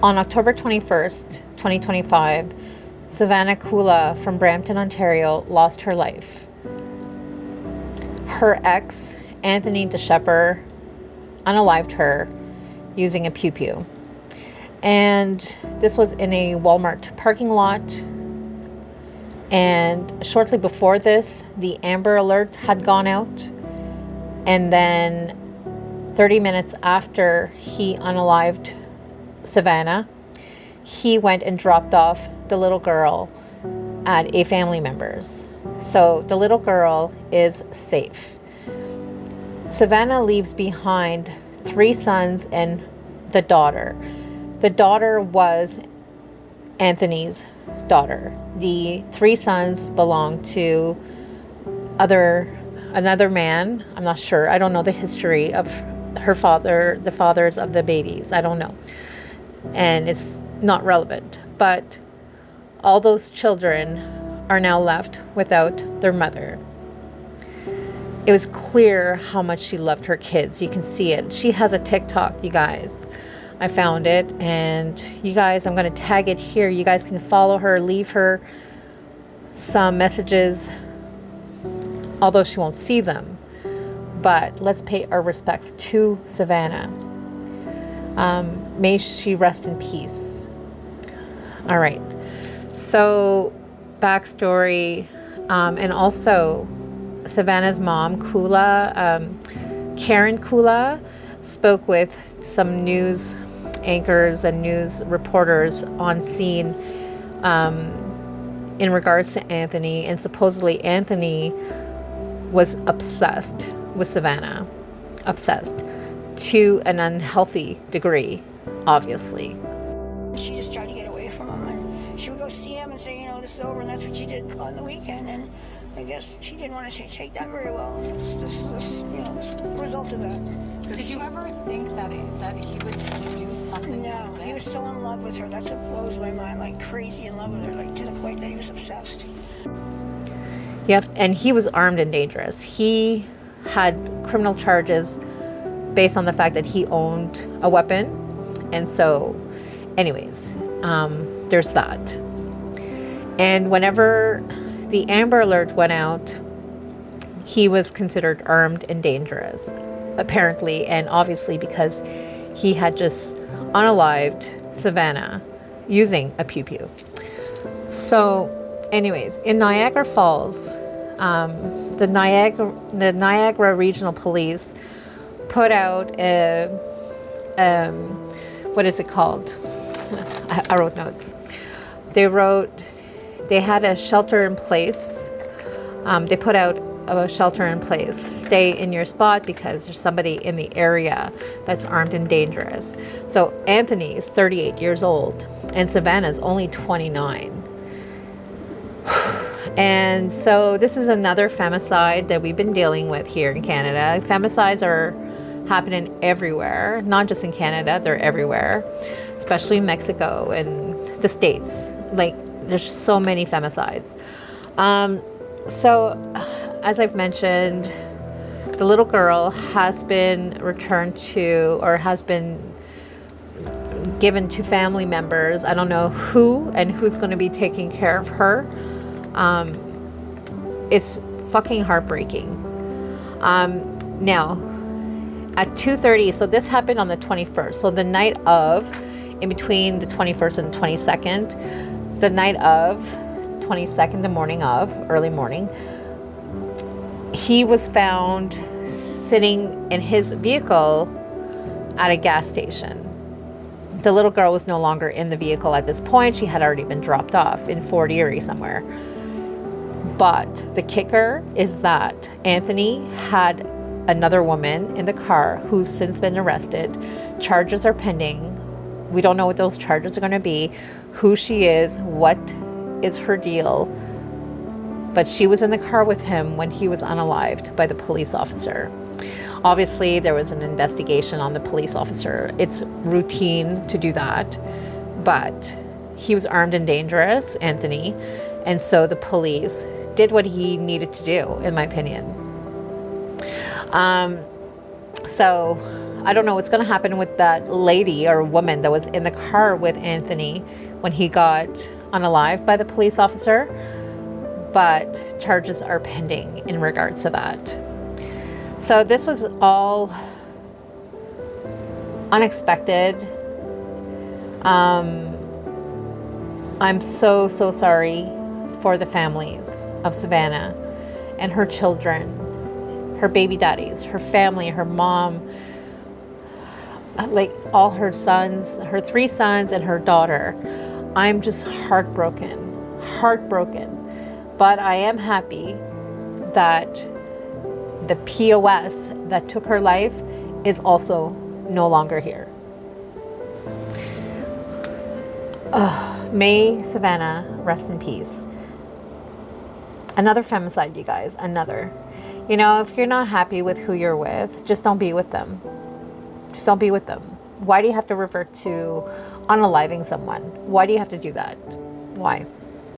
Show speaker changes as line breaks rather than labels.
On October 21st, 2025, Savannah Kulla'S from Brampton, Ontario, lost her life. Her ex, Anthony Deschepper, unalived her using a pew-pew. And this was in a Walmart parking lot. And shortly before this, the Amber Alert had gone out. And then 30 minutes after he unalived Savannah, he went and dropped off the little girl at a family member's. So the little girl is safe. Savannah leaves behind 3 sons and the daughter. The daughter was Anthony's daughter. The 3 sons belong to another man. I'm not sure. I don't know the history of her father, the fathers of the babies. I don't know. And it's not relevant. But all those children are now left without their mother. It was clear how much she loved her kids. You can see it. She has a TikTok, you guys. I found it, and you guys, I'm going to tag it here. You guys can follow her, leave her some messages, although she won't see them. But let's pay our respects to Savannah. May she rest in peace. All right. So, backstory, and also Savannah's mom, Karen Kulla'S, spoke with some news anchors and news reporters on scene in regards to Anthony, and supposedly Anthony was obsessed with Savannah, obsessed to an unhealthy degree, obviously.
She just tried to get away from him, and she would go see him and say, you know, this is over, and that's what she did on the weekend. And I guess she didn't want to take that very well. This the result of that.
So did you ever think that he would do something?
No, he was so in love with her. That's what blows my mind. Like crazy in love with her, like to the point that he was obsessed.
Yep, and he was armed and dangerous. He had criminal charges based on the fact that he owned a weapon, and so, anyways, there's that. And whenever the Amber Alert went out, he was considered armed and dangerous, apparently, and obviously because he had just unalived Savannah using a pew-pew. So, anyways, in Niagara Falls, the Niagara Regional Police put out what is it called? I wrote notes. They had a shelter in place. They put out a shelter in place. Stay in your spot because there's somebody in the area that's armed and dangerous. So Anthony is 38 years old and Savannah's only 29. And so this is another femicide that we've been dealing with here in Canada. Femicides are happening everywhere, not just in Canada, they're everywhere, especially in Mexico and the States. Like, there's so many femicides. So, as I've mentioned, the little girl has been returned to, or has been given to family members. I don't know who and who's going to be taking care of her. It's fucking heartbreaking. Now, at 2:30, so this happened on the 21st. So the night of, in between the 21st and the 22nd, the night of 22nd, the morning of, early morning, he was found sitting in his vehicle at a gas station. The little girl was no longer in the vehicle at this point. She had already been dropped off in Fort Erie somewhere. But the kicker is that Anthony had another woman in the car who's since been arrested. Charges are pending. We don't know what those charges are going to be, who she is, what is her deal. But she was in the car with him when he was unalived by the police officer. Obviously, there was an investigation on the police officer. It's routine to do that. But he was armed and dangerous, Anthony. And so the police did what he needed to do, in my opinion. So I don't know what's going to happen with that lady or woman that was in the car with Anthony when he got unalived by the police officer, but charges are pending in regards to that. So this was all unexpected. I'm so sorry for the families of Savannah and her children, her baby daddies, her family, her mom, like all her sons, her 3 sons and her daughter. I'm just heartbroken. But I am happy that the POS that took her life is also no longer here. May Savannah rest in peace. Another femicide, you guys, another. You know, if you're not happy with who you're with, just don't be with them. Just don't be with them. Why do you have to revert to unaliving someone? Why do you have to do that? Why?